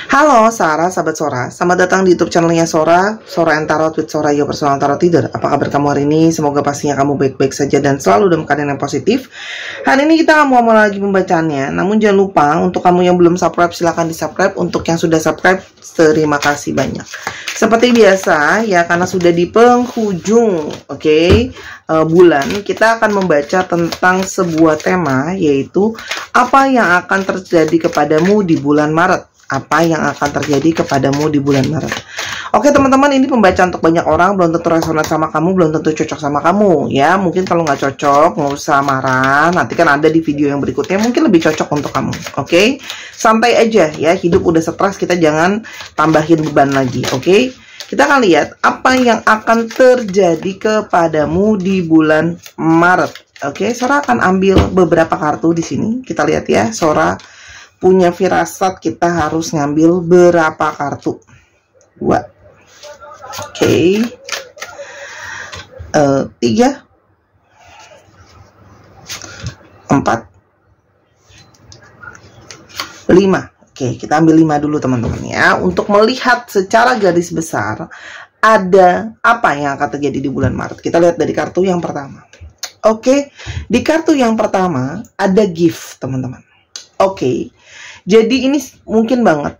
Halo Sarah, sahabat Sora. Selamat datang di YouTube channelnya Sora, Sora and Tarot with Sora, your personal tarot reader. Apa kabar kamu hari ini? Semoga pastinya kamu baik-baik saja dan selalu dalam keadaan yang positif. Hari ini kita mau lagi pembacaannya. Namun jangan lupa, untuk kamu yang belum subscribe, silahkan di-subscribe. Untuk yang sudah subscribe, terima kasih banyak. Seperti biasa, ya karena sudah di penghujung, bulan, kita akan membaca tentang sebuah tema, yaitu apa yang akan terjadi kepadamu di bulan Maret. Apa yang akan terjadi kepadamu di bulan Maret. Oke teman-teman, ini pembacaan untuk banyak orang, belum tentu resonat sama kamu, belum tentu cocok sama kamu ya. Mungkin kalau nggak cocok, nggak usah marah, nanti kan ada di video yang berikutnya mungkin lebih cocok untuk kamu. Oke, santai aja ya, hidup udah stres, kita jangan tambahin beban lagi. Oke, kita akan lihat apa yang akan terjadi kepadamu di bulan Maret. Oke, Sora akan ambil beberapa kartu di sini, kita lihat ya. Sora punya firasat kita harus ngambil berapa kartu? 2. Oke. 3. 4. 5. Oke, kita ambil 5 dulu teman-teman ya. Untuk melihat secara garis besar ada apa yang akan terjadi di bulan Maret. Kita lihat dari kartu yang pertama. Oke, di kartu yang pertama ada gift teman-teman. Oke, jadi ini mungkin banget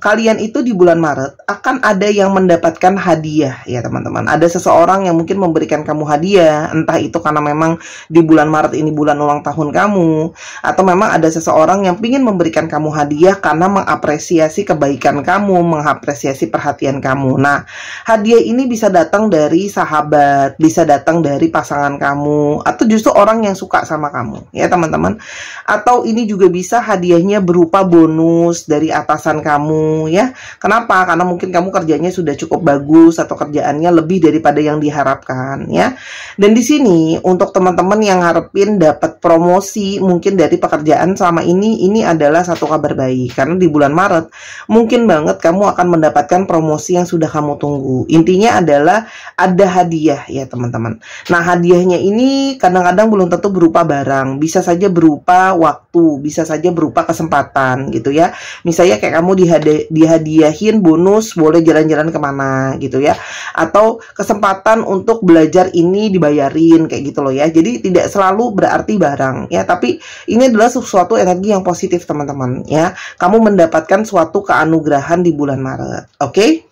kalian itu di bulan Maret akan ada yang mendapatkan hadiah ya teman-teman. Ada seseorang yang mungkin memberikan kamu hadiah, entah itu karena memang di bulan Maret ini bulan ulang tahun kamu, atau memang ada seseorang yang ingin memberikan kamu hadiah karena mengapresiasi kebaikan kamu, mengapresiasi perhatian kamu. Nah, hadiah ini bisa datang dari sahabat, bisa datang dari pasangan kamu, atau justru orang yang suka sama kamu ya teman-teman. Atau ini juga bisa hadiahnya berupa bonus dari atas kamu ya. Kenapa? Karena mungkin kamu kerjanya sudah cukup bagus atau kerjaannya lebih daripada yang diharapkan ya. Dan di sini untuk teman-teman yang harapin dapat promosi mungkin dari pekerjaan selama ini adalah satu kabar baik, karena di bulan Maret mungkin banget kamu akan mendapatkan promosi yang sudah kamu tunggu. Intinya adalah ada hadiah ya teman-teman. Nah, hadiahnya ini kadang-kadang belum tentu berupa barang, bisa saja berupa waktu, bisa saja berupa kesempatan gitu ya. Misalnya kayak kamu dihadiahin bonus boleh jalan-jalan kemana gitu ya, atau kesempatan untuk belajar ini dibayarin kayak gitu loh ya. Jadi tidak selalu berarti barang ya, tapi ini adalah sesuatu energi yang positif teman-teman ya. Kamu mendapatkan suatu keanugerahan di bulan Maret. Oke?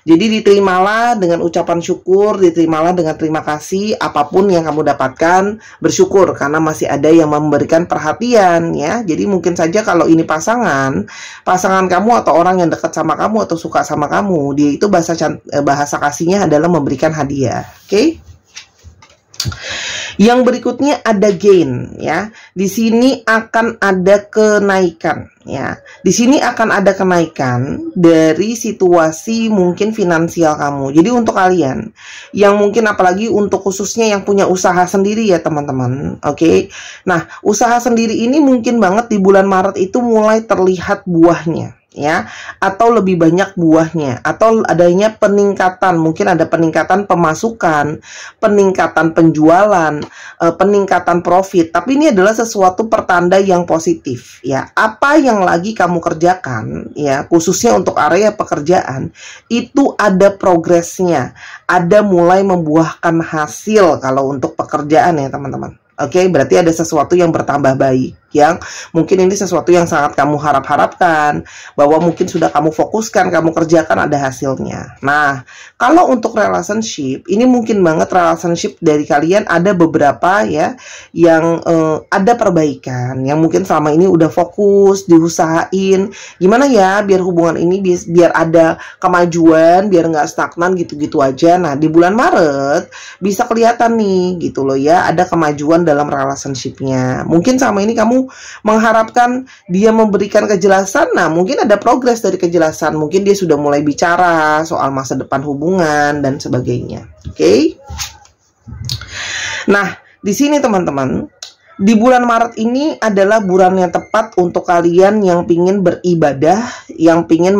Jadi diterimalah dengan ucapan syukur, diterimalah dengan terima kasih, apapun yang kamu dapatkan, bersyukur karena masih ada yang memberikan perhatian ya. Jadi mungkin saja kalau ini pasangan kamu atau orang yang dekat sama kamu atau suka sama kamu, dia itu bahasa kasihnya adalah memberikan hadiah. Oke? Yang berikutnya ada gain ya. Di sini akan ada kenaikan ya. Di sini akan ada kenaikan dari situasi mungkin finansial kamu. Jadi untuk kalian yang mungkin apalagi untuk khususnya yang punya usaha sendiri ya teman-teman. Oke. Nah, usaha sendiri ini mungkin banget di bulan Maret itu mulai terlihat buahnya ya, atau lebih banyak buahnya, atau adanya peningkatan, mungkin ada peningkatan pemasukan, peningkatan penjualan, peningkatan profit. Tapi ini adalah sesuatu pertanda yang positif ya. Apa yang lagi kamu kerjakan ya, khususnya untuk area pekerjaan, itu ada progresnya, ada mulai membuahkan hasil kalau untuk pekerjaan ya teman-teman. Oke, berarti ada sesuatu yang bertambah baik, yang mungkin ini sesuatu yang sangat kamu harapkan, bahwa mungkin sudah kamu fokuskan, kamu kerjakan, ada hasilnya. Nah, kalau untuk relationship, ini mungkin banget relationship dari kalian ada beberapa ya, yang ada perbaikan, yang mungkin selama ini udah fokus, diusahain, gimana ya biar hubungan ini biar ada kemajuan, biar nggak stagnan gitu-gitu aja. Nah, di bulan Maret bisa kelihatan nih gitu loh ya, ada kemajuan dalam relationship-nya. Mungkin sama ini kamu mengharapkan dia memberikan kejelasan. Nah, mungkin ada progres dari kejelasan. Mungkin dia sudah mulai bicara soal masa depan hubungan dan sebagainya. Oke? Nah, di sini teman-teman, di bulan Maret ini adalah bulan yang tepat untuk kalian yang pingin beribadah, yang pingin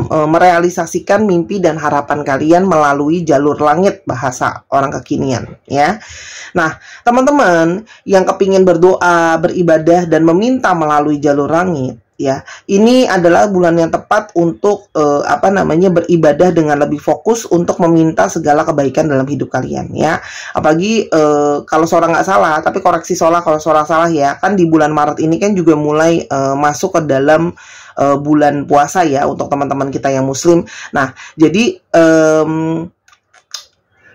merealisasikan mimpi dan harapan kalian melalui jalur langit, bahasa orang kekinian ya. Nah, teman-teman yang kepingin berdoa, beribadah dan meminta melalui jalur langit, ya. Ini adalah bulan yang tepat untuk beribadah dengan lebih fokus untuk meminta segala kebaikan dalam hidup kalian, ya. Apalagi kalau Sora nggak salah, tapi koreksi Sora kalau Sora salah ya, kan di bulan Maret ini kan juga mulai masuk ke dalam bulan puasa ya untuk teman-teman kita yang muslim. Nah, jadi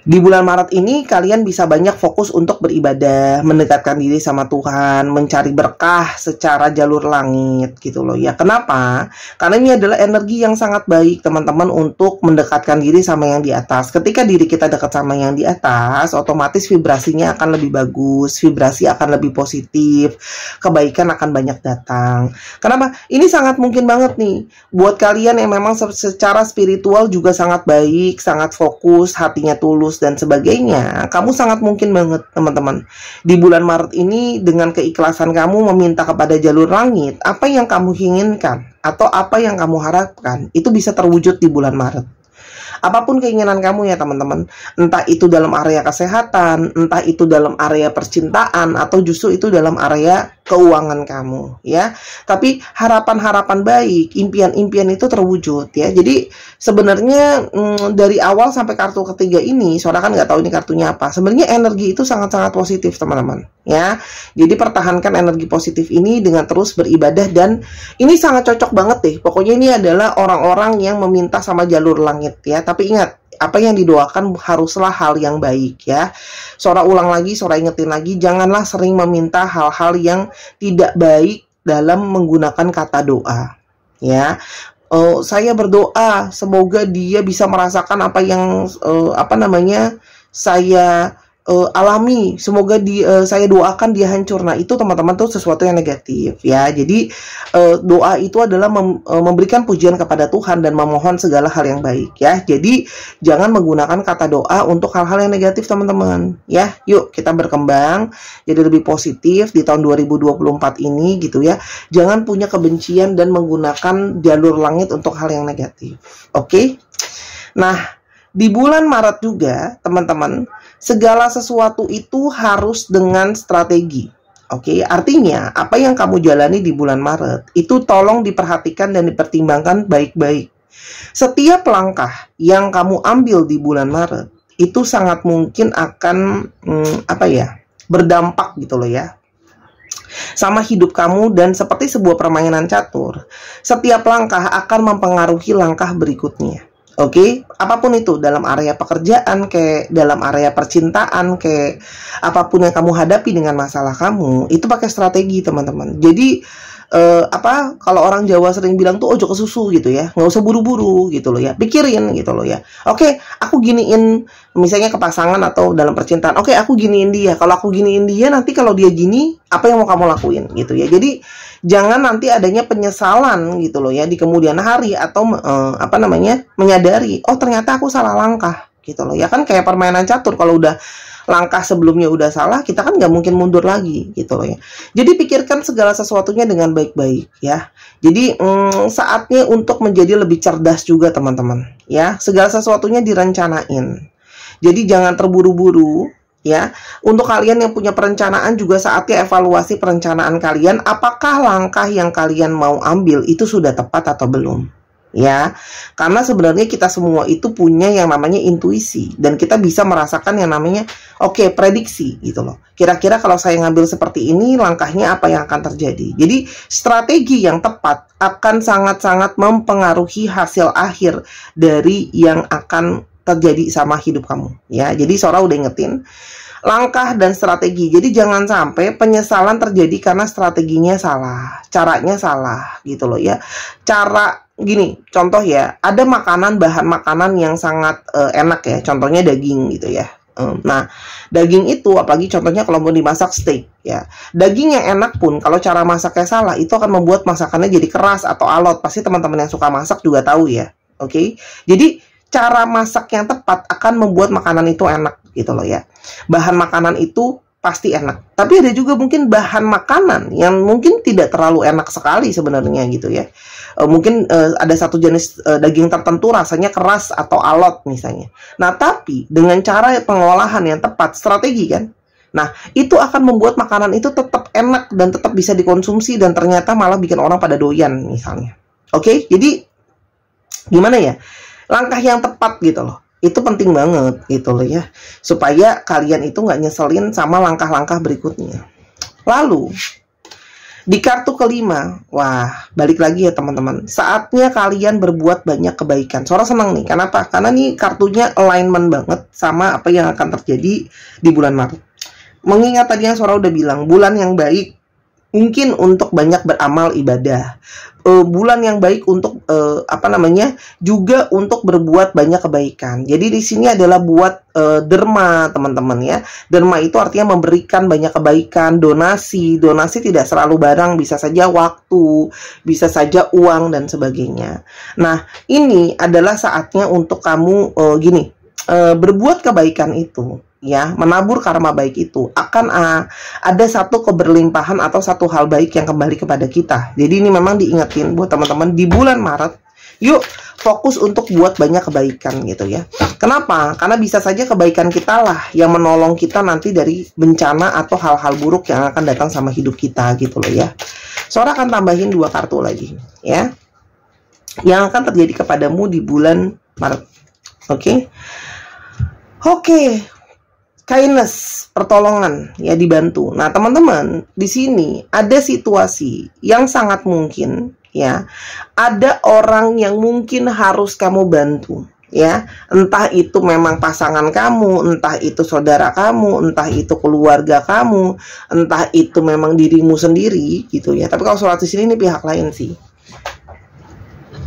di bulan Maret ini kalian bisa banyak fokus untuk beribadah, mendekatkan diri sama Tuhan, mencari berkah secara jalur langit gitu loh ya. Kenapa? Karena ini adalah energi yang sangat baik teman-teman untuk mendekatkan diri sama yang di atas. Ketika diri kita dekat sama yang di atas, otomatis vibrasinya akan lebih bagus, vibrasi akan lebih positif, kebaikan akan banyak datang. Kenapa? Ini sangat mungkin banget nih buat kalian yang memang secara spiritual juga sangat baik, sangat fokus, hatinya tulus dan sebagainya. Kamu sangat mungkin banget teman-teman di bulan Maret ini dengan keikhlasan kamu meminta kepada jalur langit apa yang kamu inginkan atau apa yang kamu harapkan, itu bisa terwujud di bulan Maret. Apapun keinginan kamu ya teman-teman, entah itu dalam area kesehatan, entah itu dalam area percintaan, atau justru itu dalam area keuangan kamu ya. Tapi harapan-harapan baik, impian-impian itu terwujud ya. Jadi sebenarnya dari awal sampai kartu ketiga ini, Sora kan nggak tahu ini kartunya apa. Sebenarnya energi itu sangat-sangat positif teman-teman ya. Jadi pertahankan energi positif ini dengan terus beribadah, dan ini sangat cocok banget deh. Pokoknya ini adalah orang-orang yang meminta sama jalur langit ya. Tapi ingat, apa yang didoakan haruslah hal yang baik ya. Sora ulang lagi, Sora ingetin lagi, janganlah sering meminta hal-hal yang tidak baik dalam menggunakan kata doa ya. Saya berdoa semoga dia bisa merasakan apa yang saya alami, semoga saya doakan dia hancur. Nah itu teman-teman tuh sesuatu yang negatif ya. Jadi doa itu adalah memberikan pujian kepada Tuhan dan memohon segala hal yang baik ya. Jadi jangan menggunakan kata doa untuk hal-hal yang negatif teman-teman ya. Yuk kita berkembang jadi lebih positif di tahun 2024 ini gitu ya. Jangan punya kebencian dan menggunakan jalur langit untuk hal yang negatif. Oke? Nah, di bulan Maret juga teman-teman, segala sesuatu itu harus dengan strategi. Oke, artinya apa yang kamu jalani di bulan Maret itu tolong diperhatikan dan dipertimbangkan baik-baik. Setiap langkah yang kamu ambil di bulan Maret itu sangat mungkin akan berdampak gitu loh ya sama hidup kamu, dan seperti sebuah permainan catur, setiap langkah akan mempengaruhi langkah berikutnya. Oke, apapun itu, dalam area pekerjaan, kayak dalam area percintaan, kayak apapun yang kamu hadapi dengan masalah kamu, itu pakai strategi teman-teman. Jadi kalau orang Jawa sering bilang tuh ojo ke susu gitu ya, nggak usah buru-buru gitu loh ya, pikirin gitu loh ya. Oke, aku giniin misalnya ke pasangan atau dalam percintaan. Oke, aku giniin dia. Kalau aku giniin dia, nanti kalau dia gini, apa yang mau kamu lakuin gitu ya. Jadi jangan nanti adanya penyesalan gitu loh ya di kemudian hari, atau menyadari oh ternyata aku salah langkah gitu loh ya. Kan kayak permainan catur, kalau udah langkah sebelumnya udah salah, kita kan nggak mungkin mundur lagi gitu loh ya. Jadi pikirkan segala sesuatunya dengan baik-baik ya. Jadi saatnya untuk menjadi lebih cerdas juga teman-teman ya. Segala sesuatunya direncanain. Jadi jangan terburu-buru ya. Untuk kalian yang punya perencanaan juga saatnya evaluasi perencanaan kalian, apakah langkah yang kalian mau ambil itu sudah tepat atau belum ya. Karena sebenarnya kita semua itu punya yang namanya intuisi, dan kita bisa merasakan yang namanya prediksi gitu loh. Kira-kira kalau saya ngambil seperti ini, langkahnya apa yang akan terjadi. Jadi strategi yang tepat akan sangat-sangat mempengaruhi hasil akhir dari yang akan terjadi sama hidup kamu ya. Jadi Sora udah ingetin langkah dan strategi. Jadi jangan sampai penyesalan terjadi karena strateginya salah, caranya salah gitu loh ya. Cara gini, contoh ya, ada bahan makanan yang sangat enak ya, contohnya daging gitu ya. Nah, daging itu apalagi contohnya kalau mau dimasak steak ya. Daging yang enak pun kalau cara masaknya salah, itu akan membuat masakannya jadi keras atau alot. Pasti teman-teman yang suka masak juga tahu ya. Oke. Jadi cara masak yang tepat akan membuat makanan itu enak gitu loh ya. Bahan makanan itu pasti enak. Tapi ada juga mungkin bahan makanan yang mungkin tidak terlalu enak sekali sebenarnya gitu ya. Mungkin ada satu jenis daging tertentu rasanya keras atau alot misalnya. Nah, tapi dengan cara pengolahan yang tepat, strategi kan, Nah, itu akan membuat makanan itu tetap enak dan tetap bisa dikonsumsi dan ternyata malah bikin orang pada doyan misalnya. Oke, jadi gimana ya? Langkah yang tepat gitu loh. Itu penting banget gitu loh ya. Supaya kalian itu nggak nyeselin sama langkah-langkah berikutnya. Lalu, di kartu kelima, wah, balik lagi ya teman-teman. Saatnya kalian berbuat banyak kebaikan. Sora senang nih, kenapa? Karena nih kartunya alignment banget sama apa yang akan terjadi di bulan Maret. Mengingat tadi yang Sora udah bilang, bulan yang baik mungkin untuk banyak beramal ibadah. Bulan yang baik untuk juga untuk berbuat banyak kebaikan. Jadi di sini adalah buat derma, teman-teman ya. Derma itu artinya memberikan banyak kebaikan, donasi. Donasi tidak selalu barang, bisa saja waktu, bisa saja uang dan sebagainya. Nah, ini adalah saatnya untuk kamu berbuat kebaikan itu. Ya, menabur karma baik itu akan ada satu keberlimpahan atau satu hal baik yang kembali kepada kita. Jadi ini memang diingetin buat teman-teman di bulan Maret, yuk fokus untuk buat banyak kebaikan gitu ya. Kenapa? Karena bisa saja kebaikan kita lah yang menolong kita nanti dari bencana atau hal-hal buruk yang akan datang sama hidup kita gitu loh ya. Sora akan tambahin 2 kartu lagi ya, yang akan terjadi kepadamu di bulan Maret. Oke. Kindness, pertolongan, ya dibantu. Nah, teman-teman, di sini ada situasi yang sangat mungkin, ya, ada orang yang mungkin harus kamu bantu, ya. Entah itu memang pasangan kamu, entah itu saudara kamu, entah itu keluarga kamu, entah itu memang dirimu sendiri, gitu ya. Tapi kalau sholat di sini ini pihak lain sih.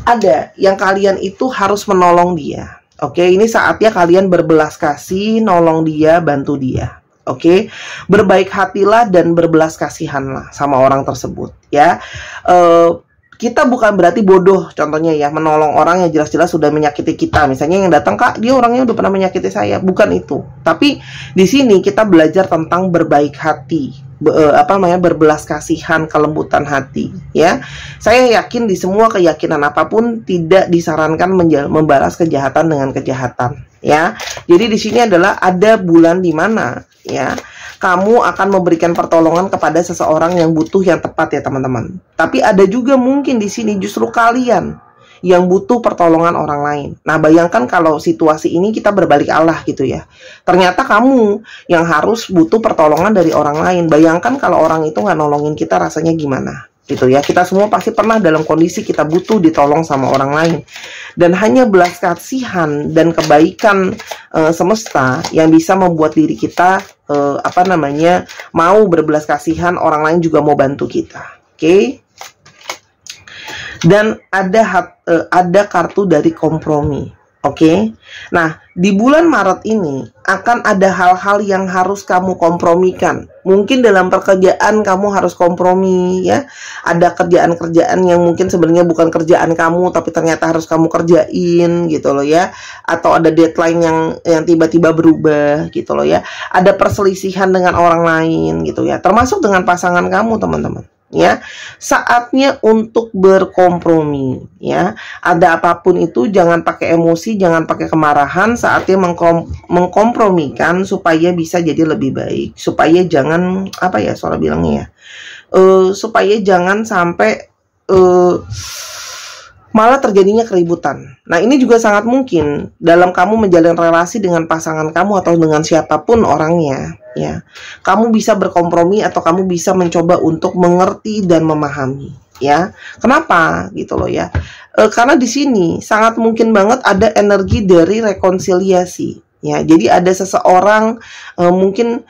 Ada yang kalian itu harus menolong dia. Oke, ini saatnya kalian berbelas kasih, nolong dia, bantu dia. Oke, berbaik hatilah dan berbelas kasihanlah sama orang tersebut. Ya, kita bukan berarti bodoh, contohnya ya, menolong orang yang jelas-jelas sudah menyakiti kita. Misalnya yang datang, Kak, dia orangnya udah pernah menyakiti saya. Bukan itu. Tapi di sini kita belajar tentang berbaik hati. Berbelas kasihan, kelembutan hati ya. Saya yakin di semua keyakinan apapun tidak disarankan membalas kejahatan dengan kejahatan ya. Jadi di sini adalah ada bulan di mana ya kamu akan memberikan pertolongan kepada seseorang yang butuh yang tepat ya teman-teman. Tapi ada juga mungkin di sini justru kalian yang butuh pertolongan orang lain. Nah, bayangkan kalau situasi ini kita berbalik Allah gitu ya. Ternyata kamu yang harus butuh pertolongan dari orang lain. Bayangkan kalau orang itu nggak nolongin kita, rasanya gimana? Gitu ya. Kita semua pasti pernah dalam kondisi kita butuh ditolong sama orang lain. Dan hanya belas kasihan dan kebaikan semesta yang bisa membuat diri kita mau berbelas kasihan, orang lain juga mau bantu kita. Oke? Dan ada kartu dari kompromi. Oke. Nah, di bulan Maret ini akan ada hal-hal yang harus kamu kompromikan. Mungkin dalam pekerjaan kamu harus kompromi ya. Ada kerjaan-kerjaan yang mungkin sebenarnya bukan kerjaan kamu tapi ternyata harus kamu kerjain gitu loh ya. Atau ada deadline yang tiba-tiba berubah gitu loh ya. Ada perselisihan dengan orang lain gitu ya. Termasuk dengan pasangan kamu, teman-teman. Ya, saatnya untuk berkompromi ya. Ada apapun itu jangan pakai emosi, jangan pakai kemarahan. Saatnya mengkompromikan supaya bisa jadi lebih baik, supaya jangan Sora bilangnya ya, supaya jangan sampai malah terjadinya keributan. Nah, ini juga sangat mungkin dalam kamu menjalin relasi dengan pasangan kamu atau dengan siapapun orangnya, ya. Kamu bisa berkompromi atau kamu bisa mencoba untuk mengerti dan memahami, ya. Kenapa? Gitu loh ya. Karena di sini sangat mungkin banget ada energi dari rekonsiliasi. Ya, jadi ada seseorang mungkin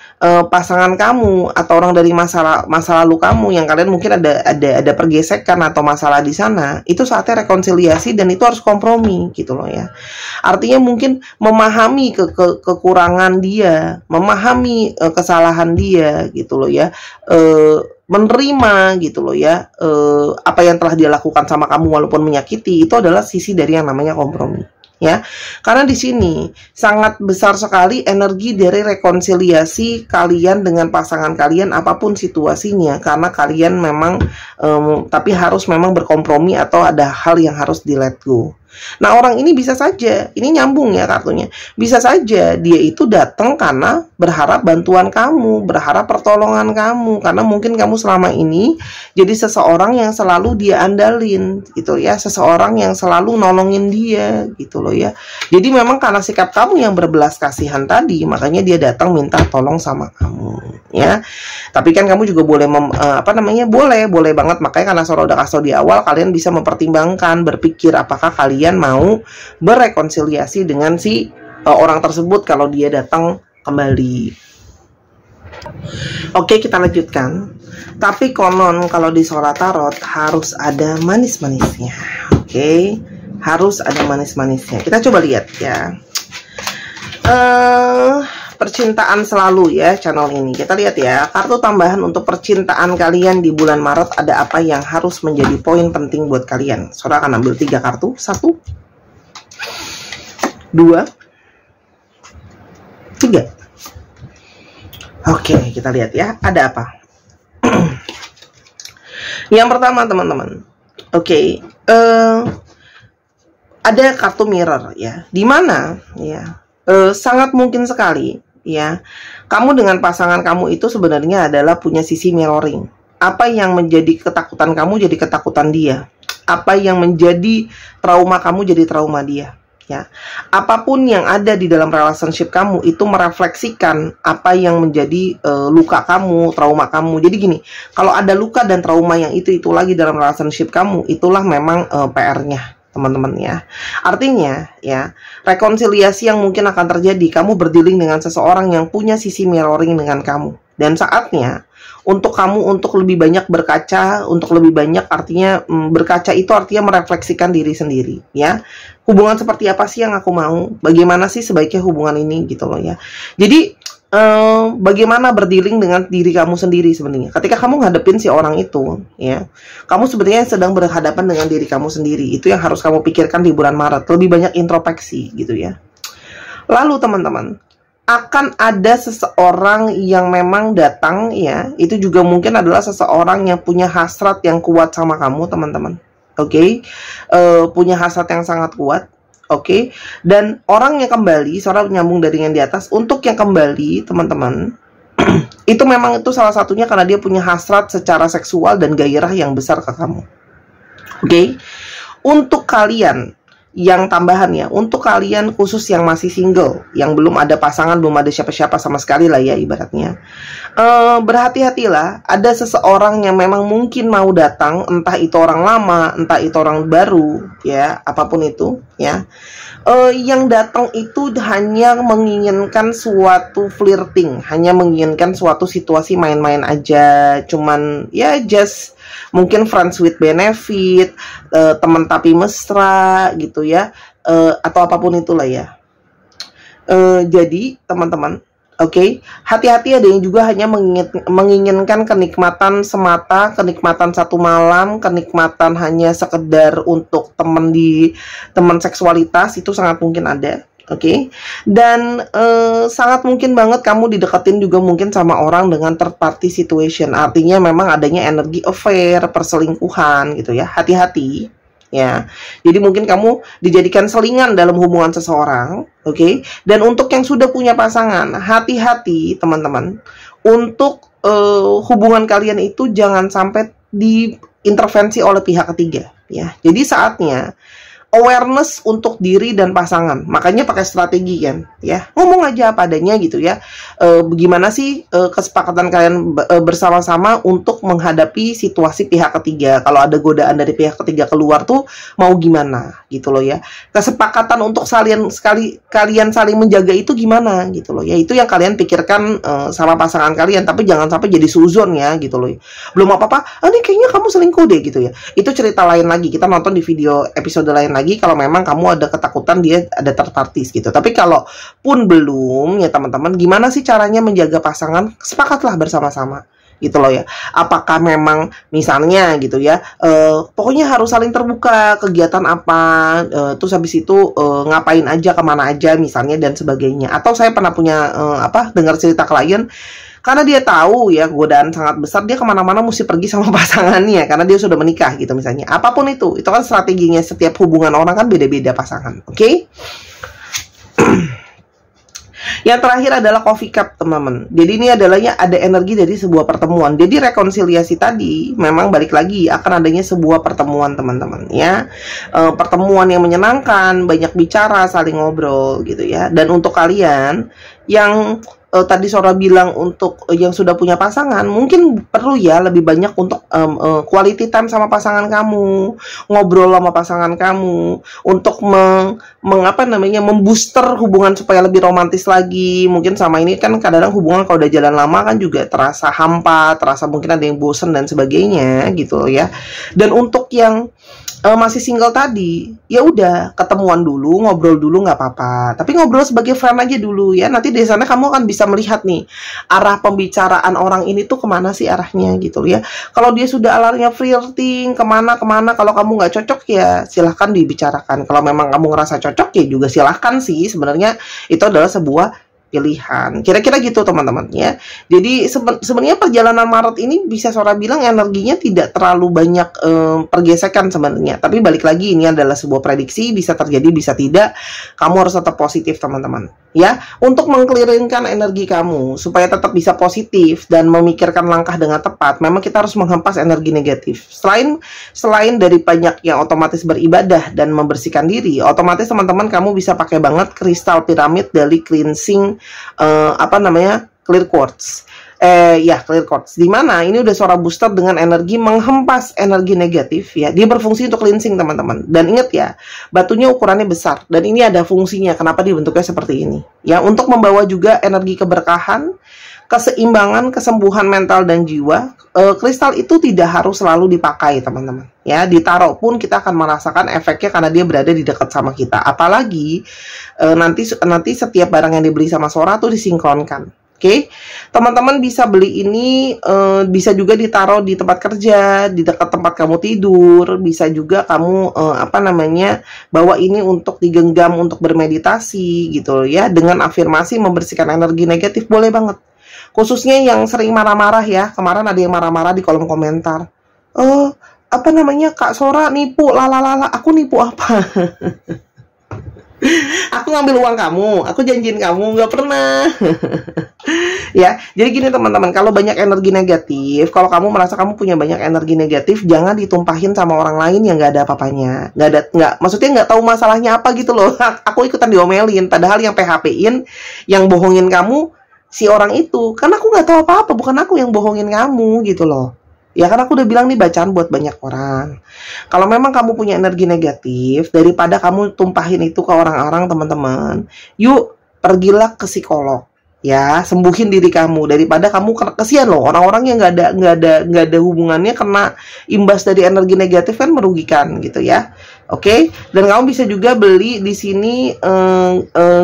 pasangan kamu atau orang dari masa lalu kamu yang kalian mungkin ada pergesekan atau masalah di sana. Itu saatnya rekonsiliasi dan itu harus kompromi gitu loh ya. Artinya mungkin memahami kekurangan dia, memahami kesalahan dia gitu loh ya. Menerima gitu loh ya apa yang telah dia lakukan sama kamu walaupun menyakiti. Itu adalah sisi dari yang namanya kompromi. Ya, karena di sini sangat besar sekali energi dari rekonsiliasi kalian dengan pasangan kalian apapun situasinya, karena kalian memang tapi harus memang berkompromi atau ada hal yang harus di let go. Nah, orang ini bisa saja, ini nyambung ya kartunya, bisa saja dia itu datang karena berharap bantuan kamu, berharap pertolongan kamu, karena mungkin kamu selama ini jadi seseorang yang selalu dia andalin gitu ya, seseorang yang selalu nolongin dia gitu loh ya. Jadi memang karena sikap kamu yang berbelas kasihan tadi, makanya dia datang minta tolong sama kamu ya. Tapi kan kamu juga boleh boleh banget, makanya karena Sora udah kasih di awal, kalian bisa mempertimbangkan, berpikir apakah kalian mau berrekonsiliasi dengan si orang tersebut kalau dia datang kembali. Oke, kita lanjutkan. Tapi konon kalau di Sora Tarot harus ada manis-manisnya. Oke, harus ada manis-manisnya. Kita coba lihat ya. Percintaan selalu ya channel ini. Kita lihat ya, kartu tambahan untuk percintaan kalian di bulan Maret, ada apa yang harus menjadi poin penting buat kalian. Sora akan ambil 3 kartu. 1, 2, 3. Oke, kita lihat ya, ada apa. Yang pertama teman-teman, oke, ada kartu mirror ya, dimana ya sangat mungkin sekali ya, kamu dengan pasangan kamu itu sebenarnya adalah punya sisi mirroring. Apa yang menjadi ketakutan kamu jadi ketakutan dia. Apa yang menjadi trauma kamu jadi trauma dia. Ya, apapun yang ada di dalam relationship kamu itu merefleksikan apa yang menjadi luka kamu, trauma kamu. Jadi gini, kalau ada luka dan trauma yang itu lagi dalam relationship kamu, itulah memang PR-nya. Teman-teman ya, artinya ya, rekonsiliasi yang mungkin akan terjadi, kamu berdealing dengan seseorang yang punya sisi mirroring dengan kamu, dan saatnya untuk kamu untuk lebih banyak berkaca, untuk lebih banyak, artinya berkaca itu artinya merefleksikan diri sendiri ya. Hubungan seperti apa sih yang aku mau, bagaimana sih sebaiknya hubungan ini gitu loh ya. Jadi bagaimana berdealing dengan diri kamu sendiri sebenarnya. Ketika kamu ngadepin si orang itu, ya, kamu sebenarnya sedang berhadapan dengan diri kamu sendiri. Itu yang harus kamu pikirkan di bulan Maret. Lebih banyak introspeksi, gitu ya. Lalu teman-teman, akan ada seseorang yang memang datang, ya. Itu juga mungkin adalah seseorang yang punya hasrat yang kuat sama kamu, teman-teman. Oke, punya hasrat yang sangat kuat. Oke, dan orang yang kembali, Sora nyambung dari yang di atas, untuk yang kembali, teman-teman, itu memang itu salah satunya karena dia punya hasrat secara seksual dan gairah yang besar ke kamu. Oke, untuk kalian yang tambahan ya, untuk kalian khusus yang masih single, yang belum ada pasangan, belum ada siapa-siapa sama sekali lah ya ibaratnya, berhati-hatilah, ada seseorang yang memang mungkin mau datang, entah itu orang lama, entah itu orang baru, ya, apapun itu, ya, yang datang itu hanya menginginkan suatu flirting, hanya menginginkan suatu situasi main-main aja, cuman ya just mungkin friends with benefit, teman tapi mesra gitu ya, atau apapun itulah ya. Jadi teman-teman, oke, hati-hati, ada yang juga hanya menginginkan kenikmatan semata, kenikmatan satu malam, kenikmatan hanya sekedar untuk teman seksualitas, itu sangat mungkin ada. Oke, dan sangat mungkin banget kamu dideketin juga mungkin sama orang dengan third party situation. Artinya memang adanya energi affair, perselingkuhan gitu ya. Hati-hati ya. Jadi mungkin kamu dijadikan selingan dalam hubungan seseorang. Oke, dan untuk yang sudah punya pasangan, hati-hati teman-teman. Untuk hubungan kalian itu jangan sampai diintervensi oleh pihak ketiga ya. Jadi saatnya awareness untuk diri dan pasangan, makanya pakai strategi kan, ya, ngomong aja apa adanya gitu ya. Bagaimana sih kesepakatan kalian bersama-sama untuk menghadapi situasi pihak ketiga? Kalau ada godaan dari pihak ketiga keluar tuh mau gimana gitu loh ya. Kesepakatan untuk kalian saling menjaga itu gimana gitu loh ya. Itu yang kalian pikirkan sama pasangan kalian, tapi jangan sampai jadi suzon ya gitu loh. Belum apa-apa, ini kayaknya kamu selingkuh deh gitu ya. Itu cerita lain lagi. Kita nonton di video episode lain lagi kalau memang kamu ada ketakutan dia ada tertartis gitu. Tapi kalau pun belum ya teman-teman, gimana sih caranya menjaga pasangan? Sepakatlah bersama-sama gitu loh ya. Apakah memang misalnya gitu ya, pokoknya harus saling terbuka, kegiatan apa, terus habis itu ngapain aja, kemana aja misalnya dan sebagainya. Atau saya pernah punya dengar cerita klien, Karena dia tahu ya godaan sangat besar, dia kemana-mana mesti pergi sama pasangannya karena dia sudah menikah gitu misalnya. Apapun itu kan strateginya, setiap hubungan orang kan beda-beda pasangan. Oke? Yang terakhir adalah coffee cup, teman-teman. Jadi ini adalah ya ada energi dari sebuah pertemuan. Jadi rekonsiliasi tadi memang balik lagi akan adanya sebuah pertemuan, teman-teman ya. Pertemuan yang menyenangkan, banyak bicara, saling ngobrol gitu ya. Dan untuk kalian yang tadi Sora bilang untuk yang sudah punya pasangan, mungkin perlu ya lebih banyak untuk quality time sama pasangan kamu, ngobrol sama pasangan kamu, untuk membooster hubungan supaya lebih romantis lagi. Mungkin sama ini kan kadang-kadang hubungan kalau udah jalan lama kan juga terasa hampa, terasa mungkin ada yang bosen dan sebagainya gitu ya. Dan untuk yang masih single tadi, ya udah ketemuan dulu, ngobrol dulu nggak apa-apa. Tapi ngobrol sebagai friend aja dulu ya. Nanti di sana kamu akan bisa melihat nih arah pembicaraan orang ini tuh kemana sih arahnya gitu ya. Kalau dia sudah alarnya flirting kemana, kalau kamu nggak cocok ya silahkan dibicarakan. Kalau memang kamu ngerasa cocok ya juga silahkan sih. Sebenarnya itu adalah sebuah pilihan. Kira-kira gitu teman-teman ya. Jadi sebenarnya perjalanan Maret ini bisa Sora bilang energinya tidak terlalu banyak pergesekan sebenarnya. Tapi balik lagi ini adalah sebuah prediksi, bisa terjadi bisa tidak. Kamu harus tetap positif teman-teman ya. Untuk mengclearingkan energi kamu supaya tetap bisa positif dan memikirkan langkah dengan tepat, memang kita harus menghempas energi negatif. Selain dari banyak yang otomatis beribadah dan membersihkan diri, otomatis teman-teman kamu bisa pakai banget kristal piramid dari cleansing clear quartz. Clear quartz. Dimana ini udah Sora booster dengan energi menghempas energi negatif ya. Dia berfungsi untuk cleansing teman-teman. Dan ingat ya, batunya ukurannya besar dan ini ada fungsinya. Kenapa dibentuknya seperti ini? Ya, untuk membawa juga energi keberkahan, keseimbangan, kesembuhan mental dan jiwa. Kristal itu tidak harus selalu dipakai teman-teman. Ya, ditaruh pun kita akan merasakan efeknya karena dia berada di dekat sama kita. Apalagi nanti setiap barang yang dibeli sama Sora tuh disinkronkan. Oke, teman-teman bisa beli ini, bisa juga ditaruh di tempat kerja, di dekat tempat kamu tidur, bisa juga kamu bawa ini untuk digenggam untuk bermeditasi gitu ya, dengan afirmasi membersihkan energi negatif, boleh banget. Khususnya yang sering marah-marah ya, kemarin ada yang marah-marah di kolom komentar. Kak Sora nipu, aku nipu apa? Aku ngambil uang kamu, aku janjiin kamu, nggak pernah. Ya, jadi gini teman-teman, kalau banyak energi negatif, kalau kamu merasa kamu punya banyak energi negatif, jangan ditumpahin sama orang lain yang nggak ada apa-apanya, maksudnya nggak tahu masalahnya apa gitu loh. Aku ikutan diomelin, padahal yang PHP-in, yang bohongin kamu si orang itu, karena aku nggak tahu apa-apa, bukan aku yang bohongin kamu gitu loh. Ya kan aku udah bilang nih bacaan buat banyak orang. Kalau memang kamu punya energi negatif, daripada kamu tumpahin itu ke orang-orang teman-teman, yuk pergilah ke psikolog. Ya, sembuhin diri kamu daripada kamu kesian loh orang-orang yang nggak ada hubungannya kena imbas dari energi negatif kan merugikan gitu ya. Oke, dan kamu bisa juga beli di sini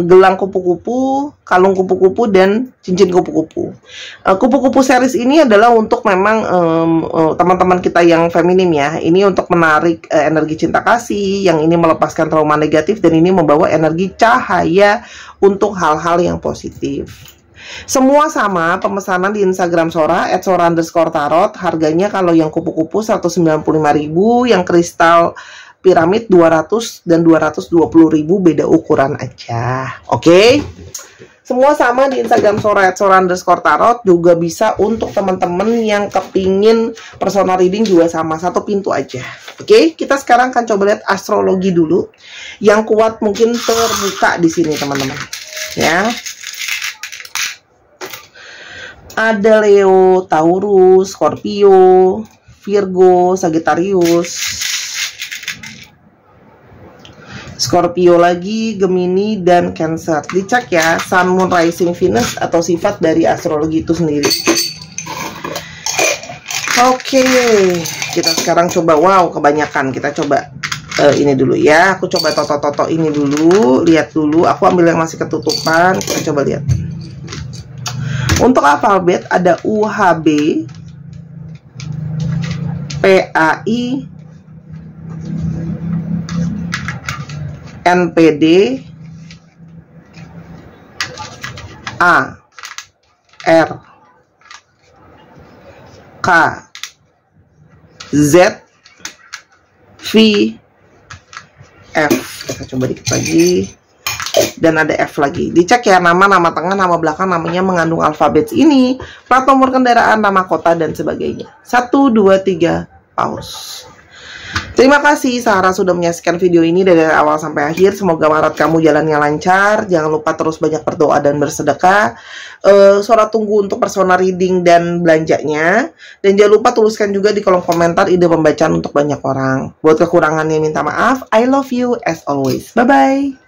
gelang kupu-kupu, kalung kupu-kupu dan cincin kupu-kupu. Kupu-kupu series ini adalah untuk memang teman-teman kita yang feminim ya. Ini untuk menarik energi cinta kasih, yang ini melepaskan trauma negatif, dan ini membawa energi cahaya untuk hal-hal yang positif. Semua sama, pemesanan di Instagram Sora @sora_tarot. Harganya kalau yang kupu-kupu 195.000, yang kristal piramid 200 dan 220.000, beda ukuran aja. Oke? Semua sama di Instagram Sora @sora_tarot. Juga bisa untuk teman-teman yang kepingin personal reading juga sama, satu pintu aja. Oke, kita sekarang akan coba lihat astrologi dulu. Yang kuat mungkin terbuka di sini teman-teman. Ya. Ada Leo, Taurus, Scorpio, Virgo, Sagittarius, Scorpio lagi, Gemini, dan Cancer. Dicek ya, Sun, Moon, Rising, Venus, atau sifat dari astrologi itu sendiri. Oke, kita sekarang coba, wow kebanyakan, kita coba ini dulu ya. Aku coba toto-toto ini dulu, lihat dulu. Aku ambil yang masih ketutupan, kita coba lihat. Untuk alfabet ada UHB, PAI, NPD, A, R, K, Z, V, F. Kita coba dikit lagi. Dan ada F lagi. Dicek ya, nama tengah, nama belakang, namanya mengandung alfabet ini, plat nomor kendaraan, nama kota, dan sebagainya. 1, 2, 3, pause. Terima kasih Sarah sudah menyaksikan video ini dari awal sampai akhir. Semoga Maret kamu jalannya lancar. Jangan lupa terus banyak berdoa dan bersedekah. Suara tunggu untuk personal reading dan belanjanya. Dan jangan lupa tuliskan juga di kolom komentar ide pembacaan untuk banyak orang. Buat kekurangannya minta maaf. I love you as always. Bye-bye.